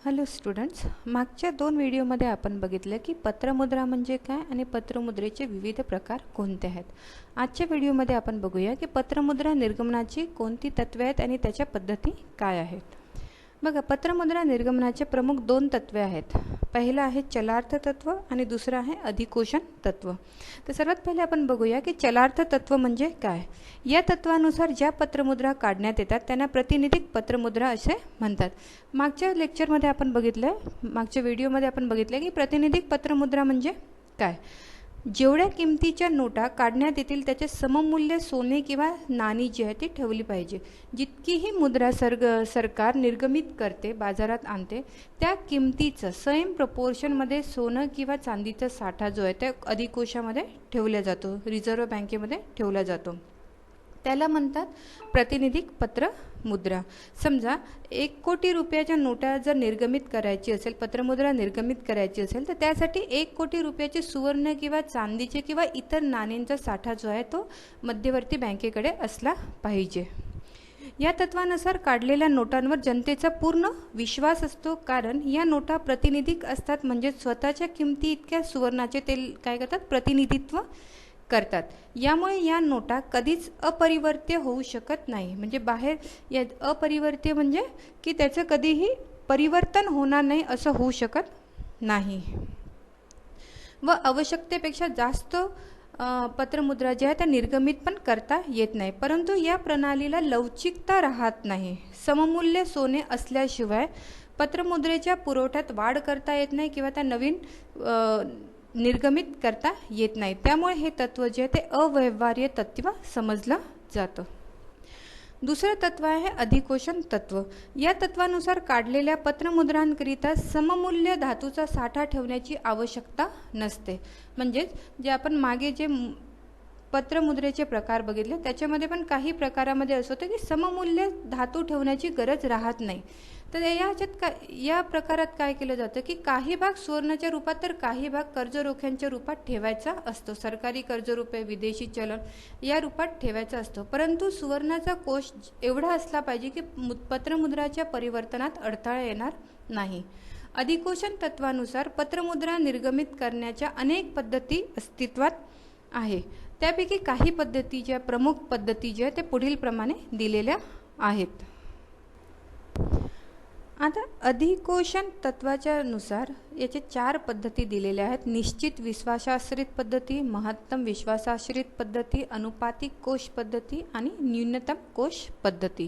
Hello students, मागच्या 2 व्हिडिओमध्ये आपण बघितलं की पत्रमुद्रा म्हणजे काय आणि पत्रमुद्रेचे विविध प्रकार कोणते आहेत. आजच्या व्हिडिओमध्ये आपण बघूया की पत्रमुद्रा निर्गमनाची कोणती तत्वे आहेत आणि त्याच्या पद्धती काय आहेत. बघा, पत्रमुद्रा निर्गमनाचे प्रमुख 2 तत्वे आहेत. पहिलं आहे चलार्थ तत्व आणि दुसरं आहे अधिकोषण तत्व. तर सर्वात पहिले आपण बघूया की चलार्थ तत्व म्हणजे काय. या तत्वानुसार ज्या पत्रमुद्रा काढण्यात येतात त्यांना प्रातिनिधिक पत्रमुद्रा असे म्हणतात. मागच्या लेक्चरमध्ये आपण बघितलं, मागच्या व्हिडिओमध्ये आपण बघितलं की प्रातिनिधिक पत्रमुद्रा म्हणजे काय. जेवढ्या किमतीच्या नोटा काढण्यात येतील त्याचे सममूल्य सोने किंवा नाणी जी आहे ती ठेवली पाहिजे. जितकीही मुद्रा सरकार निर्गमित करते, बाजारात आणते, त्या किमतीचं सेम प्रपोर्शनमध्ये सोनं किंवा चांदीचा साठा जो आहे त्या अधिकोषामध्ये ठेवला जातो, रिझर्व्ह बँकेमध्ये ठेवला जातो. त्याला म्हणतात प्रातिनिधिक पत्रमुद्रा. समजा 1 कोटी रुपयाच्या नोटा जर निर्गमित करायची असेल, पत्रमुद्रा निर्गमित करायची असेल, तर त्यासाठी 1 कोटी रुपयाचे सुवर्ण किंवा चांदीचे किंवा इतर नाण्यांचा साठा जो आहे तो मध्यवर्ती बँकेकडे असला पाहिजे. या तत्वानुसार काढलेल्या नोटांवर जनतेचा पूर्ण विश्वास असतो, कारण या नोटा प्रातिनिधिक असतात. म्हणजे स्वतःच्या किमती इतक्या सुवर्णाचे ते काय करतात, प्रतिनिधित्व करतात. यामुळे या नोटा कधीच अपरिवर्त्य होऊ शकत नाही. म्हणजे बाहेर या अपरिवर्त्य म्हणजे की त्याचं कधीही परिवर्तन होणार नाही, असं होऊ शकत नाही. व आवश्यकतेपेक्षा जास्त पत्रमुद्रा ज्या आहेत त्या निर्गमित पण करता येत नाही. परंतु या प्रणालीला लवचिकता राहत नाही. सममूल्य सोने असल्याशिवाय पत्रमुद्रेच्या पुरवठ्यात वाढ करता येत नाही किंवा त्या नवीन निर्गमित करता येत नाही. त्यामुळे हे तत्व जे आहे ते अव्यवहार्य तत्व समजलं जातं. दुसरं तत्व आहे अधिकोषण तत्व. या तत्वानुसार काढलेल्या पत्रमुद्रांकरिता सममूल्य धातूचा साठा ठेवण्याची आवश्यकता नसते. म्हणजेच जे आपण मागे जे पत्रमुद्रेचे प्रकार बघितले त्याच्यामध्ये पण काही प्रकारामध्ये असं होतं की सममूल्य धातू ठेवण्याची गरज राहत नाही. तर या प्रकारात काय केलं जातं की काही भाग सुवर्णाच्या रूपात तर काही भाग कर्जरोख्यांच्या रूपात ठेवायचा असतो. सरकारी कर्जरोखे, विदेशी चलन या रूपात ठेवायचा असतो. परंतु सुवर्णाचा कोश एवढा असला पाहिजे की पत्रमुद्राच्या परिवर्तनात अडथळा येणार नाही. अधिकोषण तत्वानुसार पत्रमुद्रा निर्गमित करण्याच्या अनेक पद्धती अस्तित्वात आहे. त्यापैकी काही पद्धती, ज्या प्रमुख पद्धती ज्या ते पुढील प्रमाणे दिलेल्या आहेत. आता अधिकोषण तत्वाच्या नुसार याचे 4 पद्धती दिलेल्या आहेत. निश्चित विश्वासाश्रित पद्धती, महत्तम विश्वासाश्रित पद्धती, अनुपातिक कोश पद्धती आणि न्यूनतम कोश पद्धती.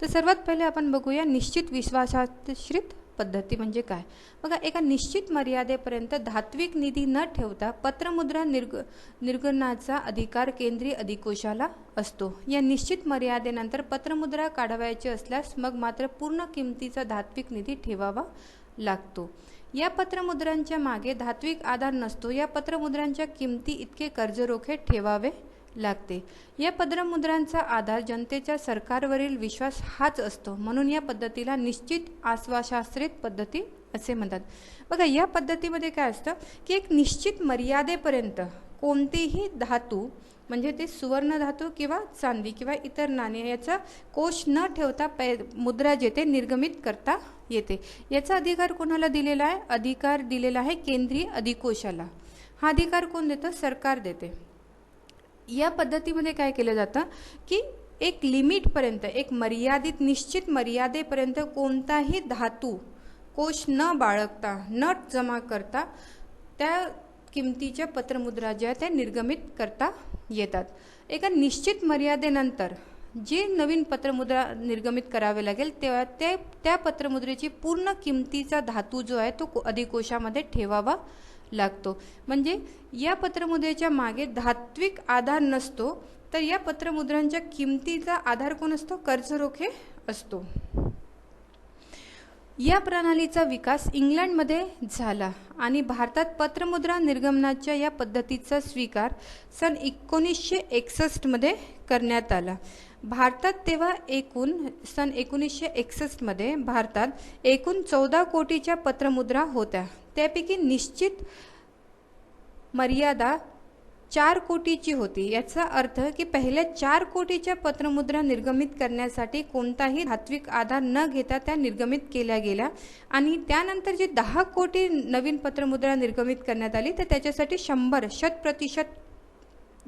तर सर्वात पहिले आपण बघूया निश्चित विश्वासाश्रित पद्धती म्हणजे काय. बघा, एका निश्चित मर्यादेपर्यंत धात्विक निधी न ठेवता पत्रमुद्रा निर्गमनाचा अधिकार केंद्रीय अधिकोषाला असतो. या निश्चित मर्यादेनंतर पत्रमुद्रा काढवायची असल्यास मग मात्र पूर्ण किमतीचा धात्विक निधी ठेवावा लागतो. या पत्रमुद्रांच्या मागे धात्विक आधार नसतो. या पत्रमुद्रांच्या किमती इतके कर्जरोखे ठेवावे लागते. या पत्रमुद्रांचा आधार जनतेच्या सरकारवरील विश्वास हाच असतो. म्हणून या पद्धतीला निश्चित आश्वासाश्रित पद्धती असे म्हणतात. बघा, या पद्धतीमध्ये काय असतं की एक निश्चित मर्यादेपर्यंत कोणतेही धातू, म्हणजे ते सुवर्ण धातू किंवा चांदी किंवा इतर नाणे याचा कोश न ठेवता मुद्रा जे ते निर्गमित करता येते. याचा अधिकार कोणाला दिलेला आहे? अधिकार दिलेला आहे केंद्रीय अधिकोषाला. हा अधिकार कोण देतं? सरकार देते. या पद्धतीमध्ये काय केलं जातं की एक लिमिटपर्यंत, एक मर्यादित निश्चित मर्यादेपर्यंत कोणताही धातू कोश न बाळगता, न जमा करता त्या किमतीच्या पत्रमुद्रा ज्या त्या निर्गमित करता येतात. एका निश्चित मर्यादेनंतर जे नवीन पत्रमुद्रा निर्गमित करावे लागेल तेव्हा त्या पत्रमुद्रेची पूर्ण किमतीचा धातू जो आहे तो अधिकोषामध्ये ठेवावा लागतो. म्हणजे या पत्रमुद्रेच्या मागे धात्विक आधार नसतो, तर या पत्रमुद्रांच्या किमतीचा आधार कोण असतो? कर्जरोखे असतो. या प्रणालीचा विकास इंग्लंडमध्ये झाला आणि भारतात पत्रमुद्रा निर्गमनाच्या या पद्धतीचा स्वीकार सन 1961 मध्ये करण्यात आला. भारतात तेव्हा सन 1961 मध्ये भारतात एकूण 14 कोटीच्या पत्रमुद्रा होत्या. त्यापैकी निश्चित मर्यादा 4 कोटीची होती। याचा अर्थ की पहिल्या 4 कोटीच्या पत्रमुद्रा निर्गमित करण्यासाठी कोणताही धात्विक आधार न घेता त्या निर्गमित केल्या गेल्या आणि त्यानंतर जे 10 कोटी नवीन पत्रमुद्रा निर्गमित करण्यात आली तर त्याच्यासाठी 100%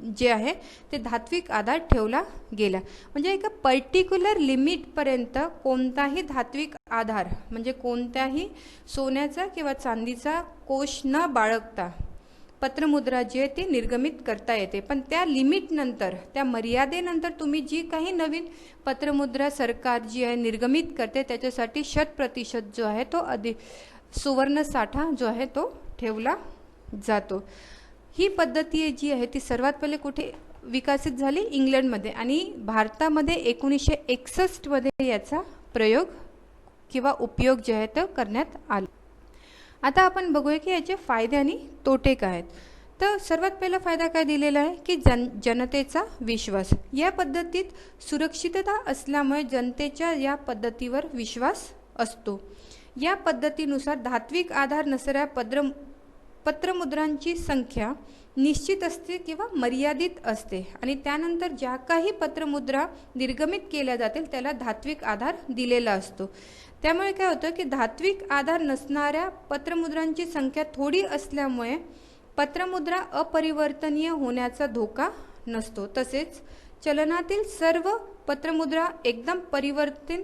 जे आहे ते धात्विक आधार ठेवला गेला। म्हणजे एका पर्टिक्युलर लिमिटपर्यंत कोणताही धात्विक आधार म्हणजे कोणत्याही सोन्याचा किंवा चांदीचा कोश न बाळगता पत्रमुद्रा जी आहे ती निर्गमित करता येते। पण त्या लिमिटनंतर, त्या मर्यादेनंतर तुम्ही जी काही नवीन पत्रमुद्रा सरकार जी आहे निर्गमित करते त्याच्यासाठी 100% जो आहे तो सुवर्ण साठा जो आहे तो ठेवला जातो। ही पद्धती जी आहे ती सर्वात पहिले कुठे विकसित झाली? इंग्लंडमध्ये, आणि भारतामध्ये 1961 मध्ये याचा प्रयोग किंवा उपयोग जे आहे तो करण्यात आला। आता आपण बघूया की याचे फायदे आणि तोटे काय आहेत। तर सर्वात पहिला फायदा काय दिलेला आहे की जनतेचा विश्वास। या पद्धतीत सुरक्षितता असल्यामुळे जनतेच्या या पद्धतीवर विश्वास असतो। या पद्धतीनुसार धात्विक आधार नसणाऱ्या पत्रमुद्रांची संख्या निश्चित असते किंवा मर्यादित असते आणि त्यानंतर ज्या काही पत्रमुद्रा निर्गमित केल्या जातील त्याला धात्विक आधार दिलेला असतो। त्यामुळे काय होतं की धात्विक आधार नसणाऱ्या पत्रमुद्रांची संख्या थोडी असल्यामुळे पत्रमुद्रा अपरिवर्तनीय होण्याचा धोका नसतो। तसेच चलनातील सर्व पत्रमुद्रा एकदम परिवर्तन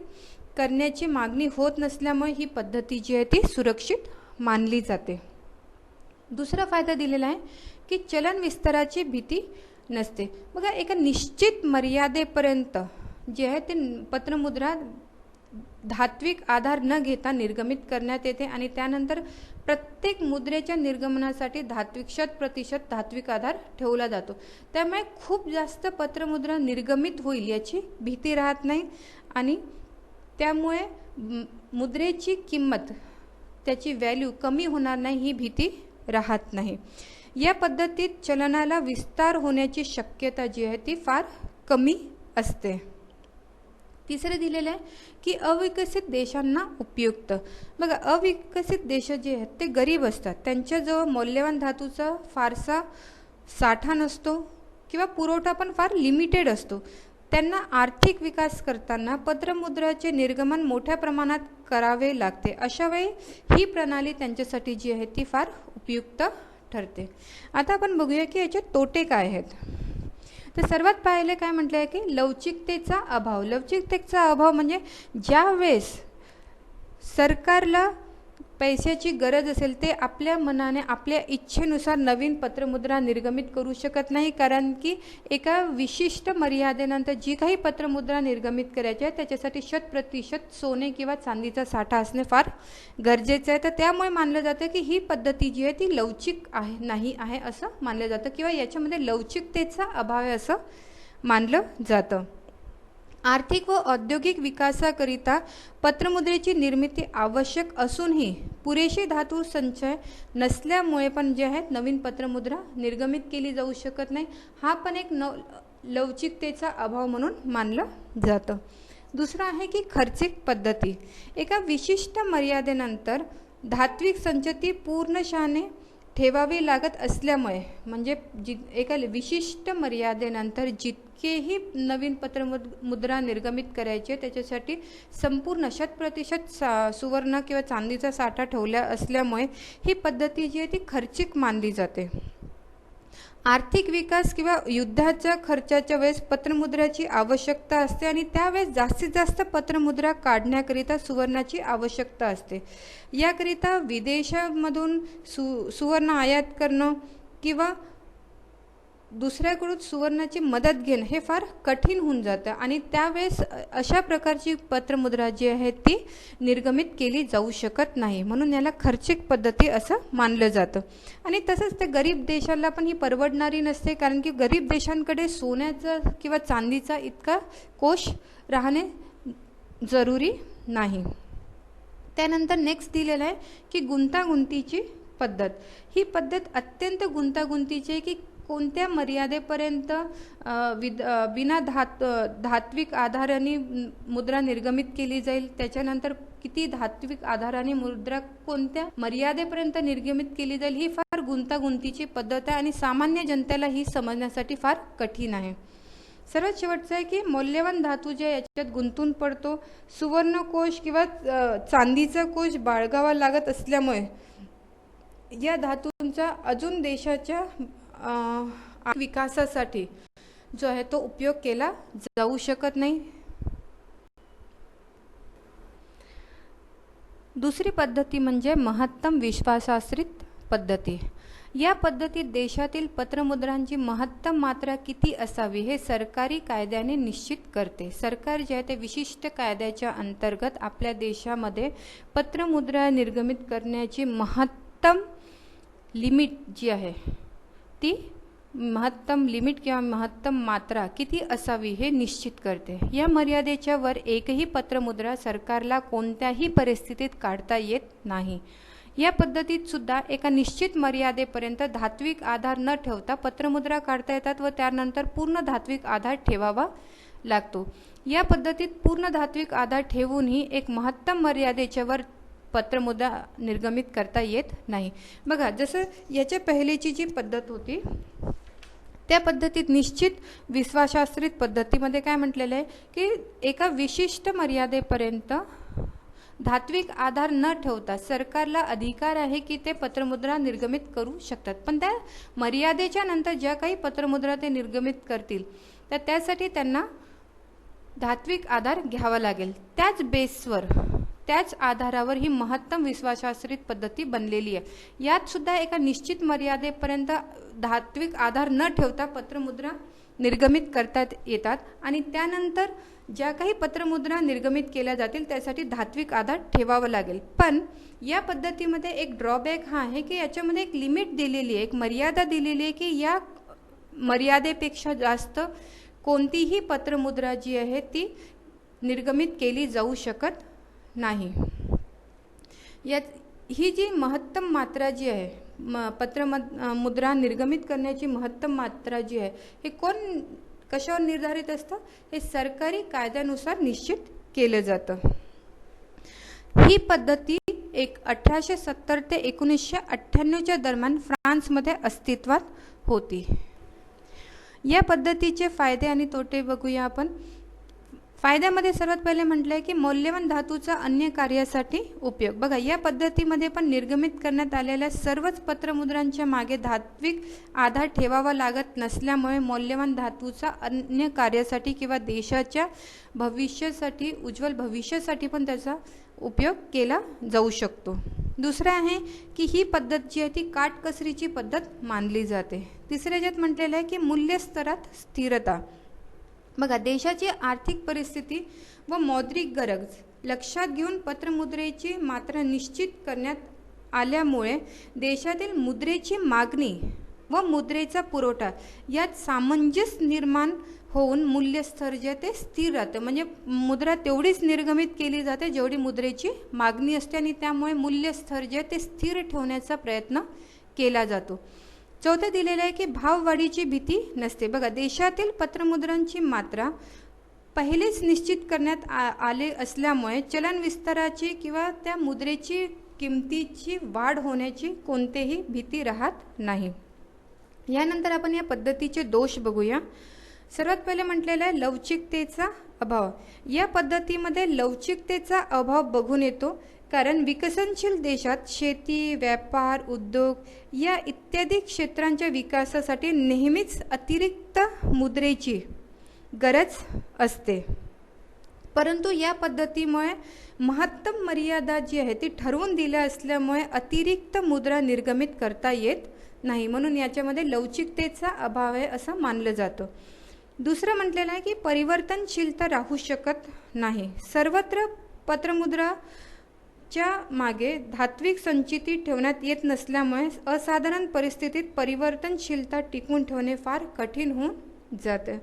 करण्याची मागणी होत नसल्यामुळे ही पद्धती जी आहे ती सुरक्षित मानली जाते। दुसरा फायदा दिलेला आहे की चलन विस्ताराची भीती नसते। बघा, एका निश्चित मर्यादेपर्यंत जे आहे ते पत्रमुद्रा धात्विक आधार न घेता निर्गमित करण्यात येते आणि त्यानंतर प्रत्येक मुद्रेच्या निर्गमनासाठी 100% धात्विक आधार ठेवला जातो। त्यामुळे खूप जास्त पत्रमुद्रा निर्गमित होईल याची भीती राहत नाही आणि त्यामुळे मुद्रेची किंमत, त्याची व्हॅल्यू कमी होणार नाही ही भीती राहत नाही। या पद्धतीत चलनाला विस्तार होण्याची शक्यता जी आहे ती फार कमी असते। तिसरे दिलेले आहे की अविकसित देशांना उपयुक्त। बघा, अविकसित देश जे आहेत ते गरीब असतात, त्यांच्याजवळ मौल्यवान धातूचा फारसा साठा नसतो किंवा पुरवठा पण फार लिमिटेड असतो। त्यांना आर्थिक विकास करताना पत्रमुद्राचे निर्गमन मोठ्या प्रमाणात करावे लागते। अशा वेळी ही प्रणाली त्यांच्यासाठी जी आहे ती फार उपयुक्त ठरते। आता आपण बघूया की याचे तोटे काय आहेत। तर सर्वात पहिले काय म्हटलं आहे की लवचिकतेचा अभाव। लवचिकतेचा अभाव म्हणजे ज्या वेळेस सरकारला पैशाची गरज असेल ते आपल्या मनाने, आपल्या इच्छेनुसार नवीन पत्रमुद्रा निर्गमित करू शकत नाही, कारण की एका विशिष्ट मर्यादेनंतर जी काही पत्रमुद्रा निर्गमित करायची आहे त्याच्यासाठी 100% सोने किंवा चांदीचा साठा असणे फार गरजेचे आहे। तर त्यामुळे मानलं जातं की ही पद्धती जी आहे ती लवचिक नाही आहे असं मानलं जातं किंवा याच्यामध्ये लवचिकतेचा अभाव आहे असं मानलं जातं। आर्थिक व औद्योगिक विकासाकरिता पत्रमुद्रेची निर्मिती आवश्यक असूनही पुरेशी धातू संचय नसल्यामुळे पण जे आहेत नवीन पत्रमुद्रा निर्गमित केली जाऊ शकत नाही। हा पण एक लवचिकतेचा अभाव म्हणून मानलं जातं। दुसरा आहे की खर्चिक पद्धती। एका विशिष्ट मर्यादेनंतर धात्विक संचती पूर्णशाने ठेवावी लागत असल्यामुळे, म्हणजे एका विशिष्ट मर्यादेनंतर जितकेही नवीन पत्रमुद्रा निर्गमित करायचे त्याच्यासाठी संपूर्ण 100% सुवर्ण किंवा चांदीचा साठा ठेवला असल्यामुळे ही पद्धती जी आहे ती खर्चिक मानली जाते। आर्थिक विकास किंवा युद्धाच्या खर्चाच्या वेळेस पत्रमुद्राची आवश्यकता असते आणि त्यावेळेस जास्तीत जास्त पत्रमुद्रा काढण्याकरिता सुवर्णाची आवश्यकता असते। याकरिता विदेशामधून सुवर्ण आयात करणं किंवा दुसऱ्याकडून सुवर्णाची मदत घेणं हे फार कठीण होऊन जातं आणि त्यावेळेस अशा प्रकारची पत्रमुद्रा जी आहे ती निर्गमित केली जाऊ शकत नाही, म्हणून याला खर्चिक पद्धती असं मानलं जातं। आणि तसंच त्या गरीब देशाला पण ही परवडणारी नसते, कारण की गरीब देशांकडे सोन्याचा किंवा चांदीचा इतका कोश राहणे जरुरी नाही। त्यानंतर नेक्स्ट दिलेलं आहे की गुंतागुंतीची पद्धत। ही पद्धत अत्यंत गुंतागुंतीची आहे की कोणत्या मर्यादेपर्यंत बिना धात्विक आधाराने मुद्रा निर्गमित केली जाईल, त्याच्यानंतर किती धात्विक आधाराने मुद्रा कोणत्या मर्यादेपर्यंत निर्गमित केली जाईल ही फार गुंतागुंतीची पद्धत आहे आणि सामान्य जनतेला ही समजण्यासाठी फार कठीण आहे. सर्वात शेवटचं आहे की मौल्यवान धातू जे याच्यात गुंतून पडतो, सुवर्णकोश किंवा चांदीचा कोश बाळगावा लागत असल्यामुळे या धातूंचा अजून देशाच्या विकासासाठी जो आहे तो उपयोग केला जाऊ शकत नाही. दुसरी पद्धती म्हणजे महत्तम विश्वासाश्रित पद्धती. या पद्धतीत देशातील पत्रमुद्रांची महत्तम मात्रा किती असावी हे सरकारी कायद्याने निश्चित करते. सरकार जे आहे ते विशिष्ट कायद्याच्या अंतर्गत आपल्या देशामध्ये पत्रमुद्रा निर्गमित करण्याची महत्तम लिमिट जी आहे ती महत्तम लिमिट किंवा महत्तम मात्रा किती असावी हे निश्चित करते. या मर्यादेच्या वर एकही पत्रमुद्रा सरकारला कोणत्याही परिस्थितीत काढता येत नाही. या पद्धतीत सुद्धा एका निश्चित मर्यादेपर्यंत धात्विक आधार न ठेवता पत्रमुद्रा काढता येतात व त्यानंतर पूर्ण धात्विक आधार ठेवावा लागतो. या पद्धतीत पूर्ण धात्विक आधार ठेवूनही एक महत्तम मर्यादेच्या वर पत्रमुद्रा निर्गमित करता येत नाही. बघा, जसं याच्या पहिलेची जी पद्धत होती त्या पद्धतीत निश्चित विश्वासाश्रित पद्धतीमध्ये काय म्हटलेलं आहे की एका विशिष्ट मर्यादेपर्यंत धात्विक आधार न ठेवता सरकारला अधिकार आहे की ते पत्रमुद्रा निर्गमित करू शकतात. पण त्या मर्यादेच्या नंतर ज्या काही पत्रमुद्रा ते निर्गमित करतील तर त्यासाठी त्यांना धात्विक आधार घ्यावा लागेल. त्याच बेसवर त्याच आधारावर ही महत्तम विश्वासाश्रित पद्धती बनलेली आहे. यात सुद्धा एका निश्चित मर्यादेपर्यंत धात्विक आधार न ठेवता पत्रमुद्रा निर्गमित करता येतात आणि त्यानंतर ज्या काही पत्रमुद्रा निर्गमित केल्या जातील त्यासाठी धात्विक आधार ठेवावा लागेल. पण या पद्धतीमध्ये एक ड्रॉबॅक हा आहे की याच्यामध्ये एक लिमिट दिलेली आहे, एक मर्यादा दिलेली आहे की या मर्यादेपेक्षा जास्त कोणतीही पत्रमुद्रा जी आहे ती निर्गमित केली जाऊ शकत नाही. यात ही जी महत्तम मात्रा जी आहे पत्रमुद्रा निर्गमित करण्याची महत्तम मात्रा जी आहे हे कशावर निर्धारित असतं? हे सरकारी कायद्यानुसार निश्चित केलं जातं. ही पद्धती 1870 ते 1998च्या दरम्यान फ्रान्समध्ये अस्तित्वात होती. या पद्धतीचे फायदे आणि तोटे बघूया आपण. फायद्यामध्ये सर्वात पहिले म्हटलं आहे की मौल्यवान धातूचा अन्य कार्यासाठी उपयोग. बघा, या पद्धतीमध्ये पण निर्गमित करण्यात आलेल्या सर्वच पत्रमुद्रांच्या मागे धात्विक आधार ठेवावा लागत नसल्यामुळे मौल्यवान धातूचा अन्य कार्यासाठी किंवा देशाच्या भविष्यासाठी, उज्ज्वल भविष्यासाठी पण त्याचा उपयोग केला जाऊ शकतो. दुसरं आहे की ही पद्धत जी आहे ती काटकसरीची पद्धत मानली जाते. तिसऱ्या ज्यात म्हटलेलं आहे की मूल्यस्तरात स्थिरता. बघा, देशाची आर्थिक परिस्थिती व मौद्रिक गरज लक्षात घेऊन पत्रमुद्रेची मात्रा निश्चित करण्यात आल्यामुळे देशातील मुद्रेची मागणी व मुद्रेचा पुरवठा यात सामंजस्य निर्माण होऊन मूल्यस्तर जे ते स्थिर राहतं. म्हणजे मुद्रा तेवढीच निर्गमित केली जाते जेवढी मुद्रेची मागणी असते आणि त्यामुळे मूल्यस्तर जे ते स्थिर ठेवण्याचा प्रयत्न केला जातो. चौथं दिलेलं आहे की भाववाढीची भीती नसते. बघा, देशातील पत्रमुद्रांची मात्रा पहिलेच निश्चित करण्यात आले असल्यामुळे चलन विस्ताराची किंवा त्या मुद्रेची किमतीची वाढ होण्याची कोणतीही भीती राहत नाही. यानंतर आपण या पद्धतीचे दोष बघूया. सर्वात पहिले म्हटलेलं आहे लवचिकतेचा अभाव. या पद्धतीमध्ये लवचिकतेचा अभाव बघून येतो कारण विकसनशील देशात शेती, व्यापार, उद्योग या इत्यादी क्षेत्रांच्या विकासासाठी नेहमीच अतिरिक्त मुद्रेची गरज असते. परंतु या पद्धतीमुळे महत्तम मर्यादा जी आहे ती ठरवून दिल्या असल्यामुळे अतिरिक्त मुद्रा निर्गमित करता येत नाही. म्हणून याच्यामध्ये लवचिकतेचा अभाव आहे असं मानलं जातं. दुसरं म्हटलेलं आहे की परिवर्तनशीलता राहू शकत नाही. सर्वत्र पत्रमुद्राच्या मागे धात्विक संचिती ठेवण्यात येत नसल्यामुळे असाधारण परिस्थितीत परिवर्तनशीलता टिकवून ठेवणे फार कठीण होऊन जातं.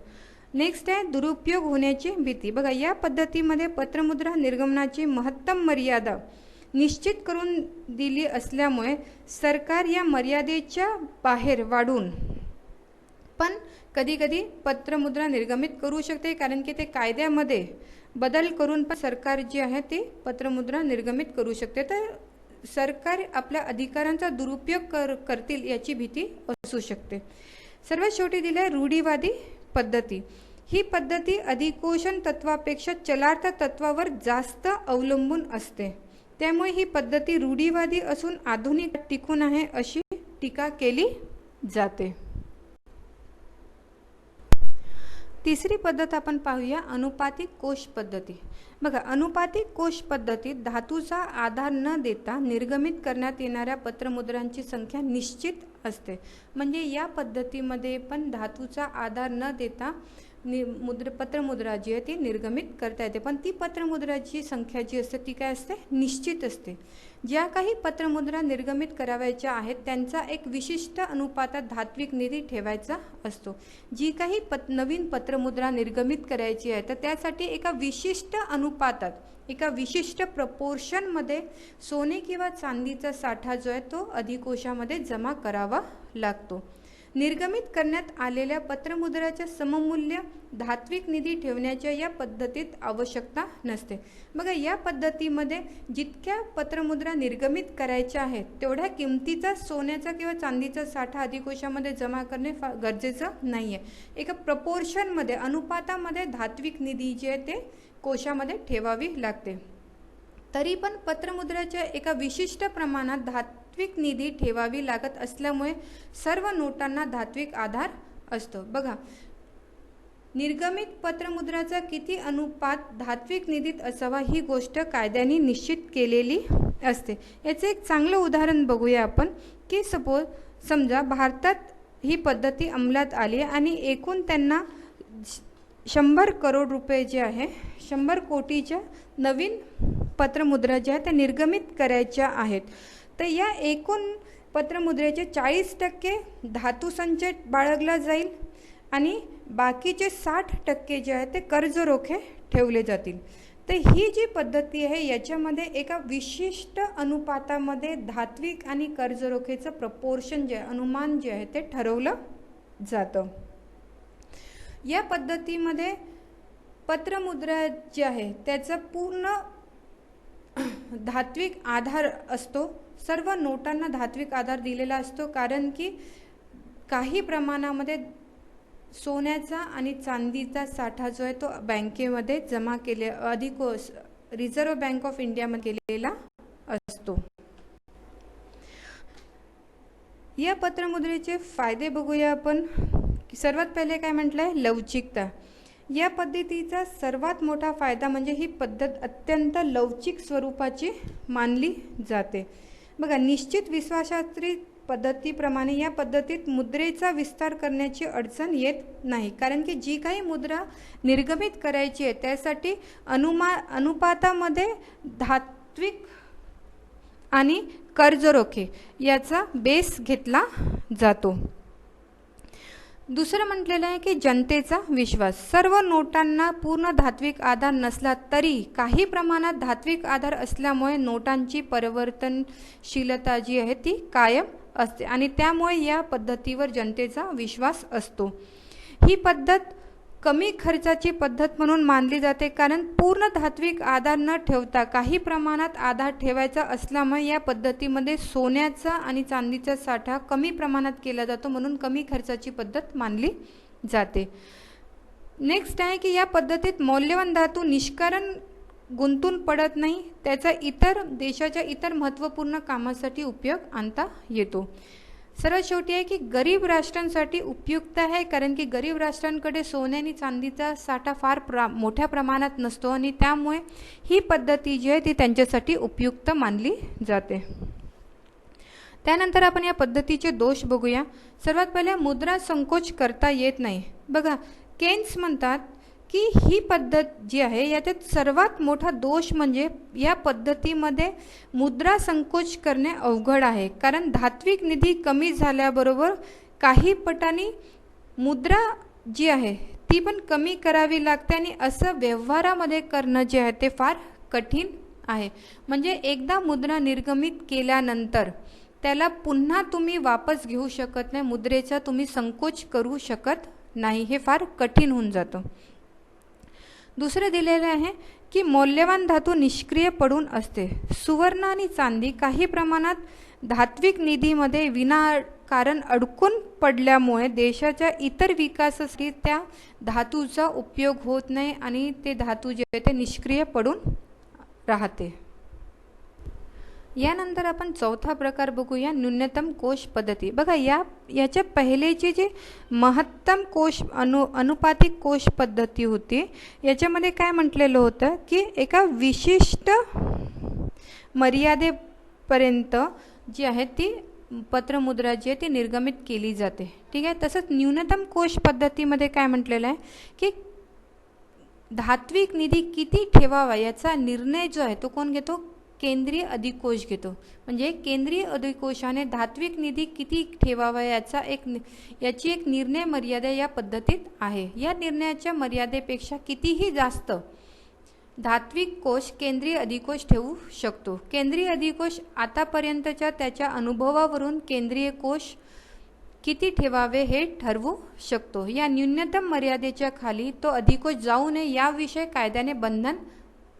नेक्स्ट आहे दुरुपयोग होण्याची भीती. बघा, या पद्धतीमध्ये पत्रमुद्रा निर्गमनाची महत्तम मर्यादा निश्चित करून दिली असल्यामुळे सरकार या मर्यादेच्या बाहेर वाढून पण कधीकधी पत्रमुद्रा निर्गमित करू शकते कारण की ते कायद्यामध्ये बदल करून पण सरकार जी आहे ती पत्रमुद्रा निर्गमित करू शकते. तर सरकार आपल्या अधिकारांचा दुरुपयोग करतील याची भीती असू शकते. सर्वात शेवटी दिलं आहे रूढीवादी पद्धती. ही पद्धती अधिकोषण तत्वापेक्षा चलार्थ तत्वावर जास्त अवलंबून असते. त्यामुळे ही पद्धती रूढीवादी असून आधुनिक टिकून आहे अशी टीका केली जाते. तिसरी पद्धत आपण पाहूया अनुपातिक कोश पद्धती. बघा, अनुपातिक कोश पद्धतीत धातूचा आधार न देता निर्गमित करण्यात येणाऱ्या पत्रमुद्रांची संख्या निश्चित असते. म्हणजे या पद्धतीमध्ये पण धातूचा आधार न देता पत्रमुद्रा जी आहे ती निर्गमित करता येते, पण ती पत्रमुद्राची संख्या जी असते ती काय असते, निश्चित असते. ज्या काही पत्रमुद्रा निर्गमित करावयाच्या आहेत त्यांचा एक विशिष्ट अनुपातात धात्विक निधी ठेवायचा असतो. जी काही नवीन पत्रमुद्रा निर्गमित करायची आहे तर त्यासाठी एका विशिष्ट अनुपातात, एका विशिष्ट प्रपोर्शनमध्ये सोने किंवा चांदीचा साठा जो आहे तो अधिकोशामध्ये जमा करावा लागतो. निर्गमित करण्यात आलेल्या पत्रमुद्राच्या सममूल्य धात्विक निधी ठेवण्याच्या या पद्धतीत आवश्यकता नसते. बघा, या पद्धतीमध्ये जितक्या पत्रमुद्रा निर्गमित करायच्या आहेत तेवढ्या किमतीचा सोन्याचा किंवा चांदीचा साठा अधिकोशामध्ये जमा करणे गरजेचं नाही आहे. एका प्रपोर्शनमध्ये, अनुपातामध्ये धात्विक निधी जे आहे ते कोशामध्ये ठेवावी लागते. तरी पण पत्रमुद्राच्या एका विशिष्ट प्रमाणात धात्विक निधी ठेवावी लागत असल्यामुळे सर्व नोटांना धात्विक आधार असतो. बघा, निर्गमित पत्रमुद्राचा किती अनुपात धात्विक निधीत असावा ही गोष्ट कायद्याने निश्चित केलेली असते. याचे एक चांगलं उदाहरण बघूया आपण की समजा भारतात ही पद्धती अंमलात आली आणि एकूण त्यांना 100 करोड रुपये जे आहे, 100 कोटीच्या नवीन पत्रमुद्रा ज्या आहेत त्या निर्गमित करायच्या आहेत. तर या एकूण पत्रमुद्रेचे 40% धातू संचय बाळगला जाईल आणि बाकीचे 60% जे आहे ते कर्ज रोखे ठेवले जातील. तर ही जी पद्धती आहे याच्यामध्ये एका विशिष्ट अनुपातामध्ये धात्विक आणि कर्ज रोखेचं प्रपोर्शन जे अनुमान जे आहे ते ठरवलं जातं. या पद्धतीमध्ये पत्रमुद्रा जी आहे त्याचा पूर्ण धात्विक आधार असतो. सर्व नोटांना धात्विक आधार दिलेला असतो, कारण की काही प्रमाणामध्ये सोन्याचा आणि चांदीचा साठा जो आहे तो बँकेमध्ये जमा केले रिझर्व्ह बँक ऑफ इंडियामध्ये केलेला असतो. या पत्रमुद्रेचे फायदे बघूया आपण. सर्वात पहिले काय म्हटलंय, लवचिकता. या पद्धतीचा सर्वात मोठा फायदा म्हणजे ही पद्धत अत्यंत लवचिक स्वरूपाची मानली जाते. बघा, निश्चित विश्वासार्ह पद्धतीप्रमाणे या पद्धतीत मुद्रेचा विस्तार करण्याची अडचण येत नाही, कारण की जी काही मुद्रा निर्गमित करायची आहे त्यासाठी अनुपातामध्ये धात्विक आणि कर्ज रोखे याचा बेस घेतला जातो. दुसरं म्हटलेलं आहे की जनतेचा विश्वास. सर्व नोटांना पूर्ण धात्विक आधार नसला तरी काही प्रमाणात धात्विक आधार असल्यामुळे नोटांची परिवर्तनशीलता जी आहे ती कायम असते आणि त्यामुळे या पद्धतीवर जनतेचा विश्वास असतो. ही पद्धत कमी खर्चाची पद्धत म्हणून मानली जाते, कारण पूर्ण धात्विक आधार न ठेवता काही प्रमाणात आधार ठेवायचा असल्यामुळे या पद्धतीमध्ये सोन्याचा आणि चांदीचा साठा कमी प्रमाणात केला जातो, म्हणून कमी खर्चाची पद्धत मानली जाते. नेक्स्ट आहे की या पद्धतीत मौल्यवान धातू निष्कारण गुंतून पडत नाही, त्याचा इतर देशाच्या इतर महत्त्वपूर्ण कामासाठी उपयोग आणता येतो. सर्वात शेवटी आहे की गरीब राष्ट्रांसाठी उपयुक्त आहे, कारण की गरीब राष्ट्रांकडे सोने आणि चांदीचा साठा फार मोठ्या प्रमाणात नसतो आणि त्यामुळे ही पद्धती जी आहे ती त्यांच्यासाठी उपयुक्त मानली जाते. त्यानंतर आपण या पद्धतीचे दोष बघूया. सर्वात पहिले मुद्रा संकोच करता येत नाही. बघा, केन्स म्हणतात की ही पद्धत जी आहे याच्यात सर्वात मोठा दोष म्हणजे या पद्धतीमध्ये मुद्रा संकोच करणे अवघड आहे, कारण धात्विक निधी कमी झाल्याबरोबर काही पटांनी मुद्रा जी आहे ती पण कमी करावी लागते आणि असं व्यवहारामध्ये करणं जे आहे ते फार कठीण आहे. म्हणजे एकदा मुद्रा निर्गमित केल्यानंतर त्याला पुन्हा तुम्ही वापस घेऊ शकत नाही, मुद्रेचा तुम्ही संकोच करू शकत नाही, हे फार कठीण होऊन जातं. दुसरे दिलेले आहे की मौल्यवान धातू निष्क्रिय पडून असते. सुवर्ण आणि चांदी काही प्रमाणात धात्विक निधीमध्ये विनाकारण अडकून पडल्यामुळे देशाच्या इतर विकासासाठी त्या धातूचा उपयोग होत नाही आणि ते धातू जे आहे ते निष्क्रिय पडून राहते. यानंतर आपण चौथा प्रकार बघूया, न्यूनतम कोश पद्धती. बघा याच्या पहिलेची जी महत्तम कोश अनुपातिक कोश पद्धती होती, याच्यामध्ये काय म्हटलेलं होतं की एका विशिष्ट मर्यादेपर्यंत जी आहे ती पत्रमुद्रा जी आहे ती निर्गमित केली जाते. ठीक आहे. तसंच न्यूनतम कोश पद्धतीमध्ये काय म्हटलेलं आहे की धात्विक निधी किती ठेवावा याचा निर्णय जो आहे तो कोण घेतो? केंद्रीय अधिकोष घेतो. म्हणजे केंद्रीय अधिकोषाने धात्विक निधी किती ठेवावा याची एक निर्णय मर्यादा या पद्धतीत आहे. या निर्णयाच्या मर्यादेपेक्षा कितीही जास्त धात्विक कोश केंद्रीय अधिकोष ठेवू शकतो. केंद्रीय अधिकोष आतापर्यंतच्या त्याच्या अनुभवावरून केंद्रीय कोश किती ठेवावे हे ठरवू शकतो. या न्यूनतम मर्यादेच्या खाली तो अधिकोष जाऊ नये याविषयी कायद्याने बंधन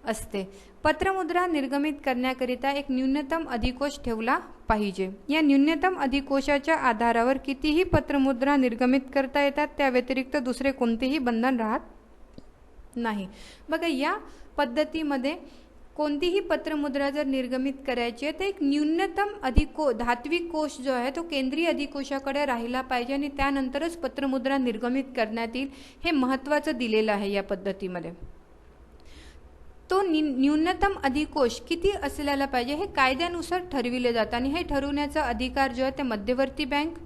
असते. पत्रमुद्रा निर्गमित करण्याकरिता एक न्यूनतम अधिकोष ठेवला पाहिजे. या न्यूनतम अधिकोषाच्या आधारावर कितीही पत्रमुद्रा निर्गमित करता येतात, त्या व्यतिरिक्त दुसरे कोणतेही बंधन राहत नाही. बघा या पद्धतीमध्ये कोणतीही पत्रमुद्रा जर निर्गमित करायची आहे तर एक न्यूनतम धात्विक कोश जो आहे तो केंद्रीय अधिकोषाकडे राहिला पाहिजे आणि त्यानंतरच पत्रमुद्रा निर्गमित करण्यात येईल. हे महत्त्वाचं दिलेलं आहे या पद्धतीमध्ये. तो न्यूनतम अधिकोष किती असलेला पाहिजे हे कायद्यानुसार ठरविले जातं आणि हे ठरवण्याचा अधिकार जो आहे ते मध्यवर्ती बँक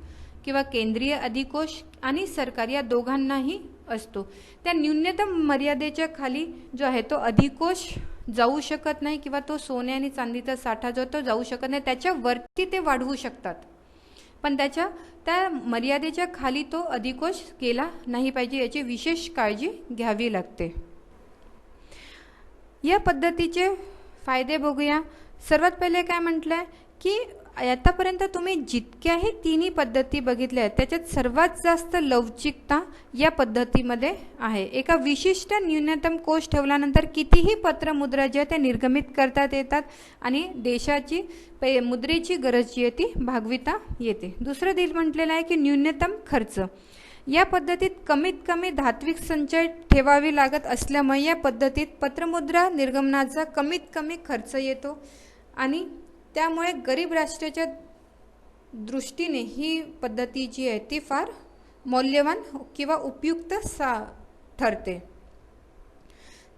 किंवा केंद्रीय अधिकोष आणि सरकार या दोघांनाही असतो. त्या न्यूनतम मर्यादेच्या खाली जो आहे तो अधिकोष जाऊ शकत नाही किंवा तो सोने आणि चांदीचा साठा जो तो जाऊ शकत नाही. त्याच्यावरती ते वाढवू शकतात, पण त्या मर्यादेच्या खाली तो अधिकोष गेला नाही पाहिजे याची विशेष काळजी घ्यावी लागते. या पद्धतीचे फायदे बघूया. सर्वात पहिले काय म्हटलंय की आतापर्यंत तुम्ही जितक्याही तिन्ही पद्धती बघितल्या आहेत त्याच्यात सर्वात जास्त लवचिकता या पद्धतीमध्ये आहे. एका विशिष्ट न्यूनतम कोश ठेवल्यानंतर कितीही पत्रमुद्रा जी आहे ते निर्गमित करतात येतात आणि देशाची मुद्रेची गरज जी आहे ती भागविता येते. दुसरं दिल म्हटलेलं आहे की न्यूनतम खर्च. या पद्धतीत कमीत कमी धात्विक संचय ठेवावी लागत असल्यामुळे या पद्धतीत पत्रमुद्रा निर्गमनाचा कमीत कमी खर्च येतो आणि त्यामुळे गरीब राष्ट्राच्या दृष्टीने ही पद्धती जी आहे ती फार मौल्यवान किंवा उपयुक्त ठरते.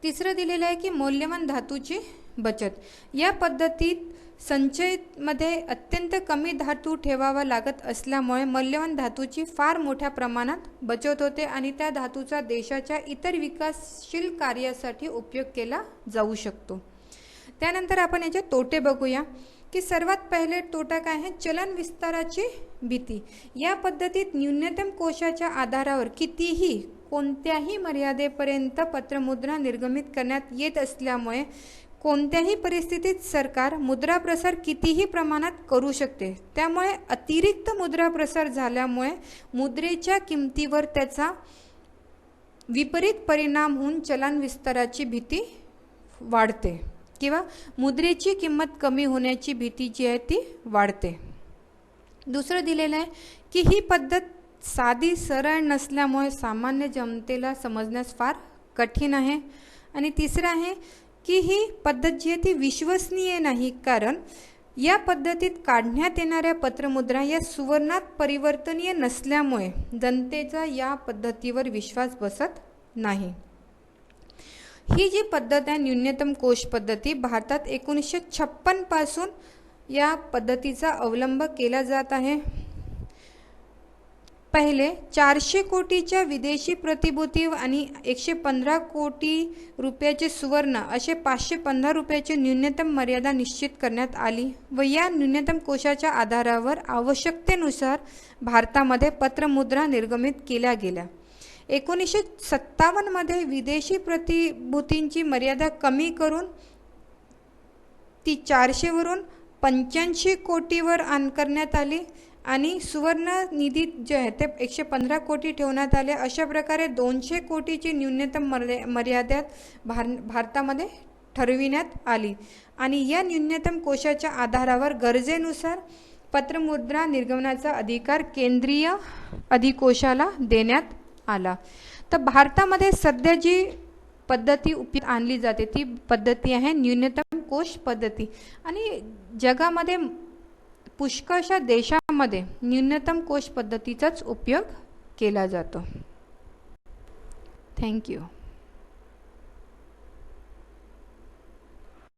तिसरं दिलेलं आहे की मौल्यवान धातूची बचत. या पद्धतीत संचयमध्ये अत्यंत कमी धातू ठेवावा लागत असल्यामुळे मौल्यवान धातूची फार मोठ्या प्रमाणात बचत होते आणि त्या धातूचा देशाच्या इतर विकासशील कार्यासाठी उपयोग केला जाऊ शकतो. त्यानंतर आपण याचे तोटे बघूया की सर्वात पहिले तोटा काय आहे? चलन विस्ताराची भीती. या पद्धतीत न्यूनतम कोशाच्या आधारावर कितीही कोणत्याही मर्यादेपर्यंत पत्रमुद्रा निर्गमित करण्यात येत असल्यामुळे कोणत्याही परिस्थितीत सरकार मुद्रा प्रसार कितीही प्रमाणात करू शकते. त्यामुळे अतिरिक्त मुद्रा प्रसार झाल्यामुळे मुद्रेच्या किमतीवर त्याचा विपरीत परिणाम होऊन चलन विस्ताराची भीती वाढते किंवा मुद्रेची किंमत कमी होण्याची भीती जी आहे ती वाढते. दुसरं दिलेलं आहे की ही पद्धत साधी सरळ नसल्यामुळे सामान्य जनतेला समजण्यास फार कठीण आहे. आणि तिसरं आहे की ही पद्धत जी आहे ती विश्वसनीय नाही, कारण या पद्धतीत काढण्यात येणाऱ्या पत्रमुद्रा या सुवर्णात परिवर्तनीय नसल्यामुळे जनतेचा या पद्धतीवर विश्वास बसत नाही. ही जी पद्धत आहे न्यूनतम कोश पद्धती, भारतात 1956 पासून या पद्धतीचा अवलंब केला जात आहे. पहिले 400 कोटीच्या विदेशी प्रतिभूती आणि 115 कोटी रुपयाचे सुवर्ण असे 515 रुपयाची न्यूनतम मर्यादा निश्चित करण्यात आली व या न्यूनतम कोशाच्या आधारावर आवश्यकतेनुसार भारतामध्ये पत्रमुद्रा निर्गमित केल्या गेल्या. 1957 मध्ये विदेशी प्रतिभूतींची मर्यादा कमी करून ती 400 वरून 85 कोटीवर करण्यात आली आणि सुवर्ण निधी जे आहे ते 115 कोटी ठेवण्यात आले. अशा प्रकारे 200 कोटीची न्यूनतम मर्यादा भारतामध्ये ठरविण्यात आली आणि या न्यूनतम कोशाच्या आधारावर गरजेनुसार पत्रमुद्रा निर्गमनाचा अधिकार केंद्रीय अधिकोषाला देण्यात आला. तर भारतामध्ये सध्या जी पद्धती उपयोगात आणली जाते ती पद्धती आहे न्यूनतम कोश पद्धती आणि जगामध्ये पुष्कळशा देशामध्ये न्यूनतम कोश पद्धतीचाच उपयोग केला जातो. थँक्यू.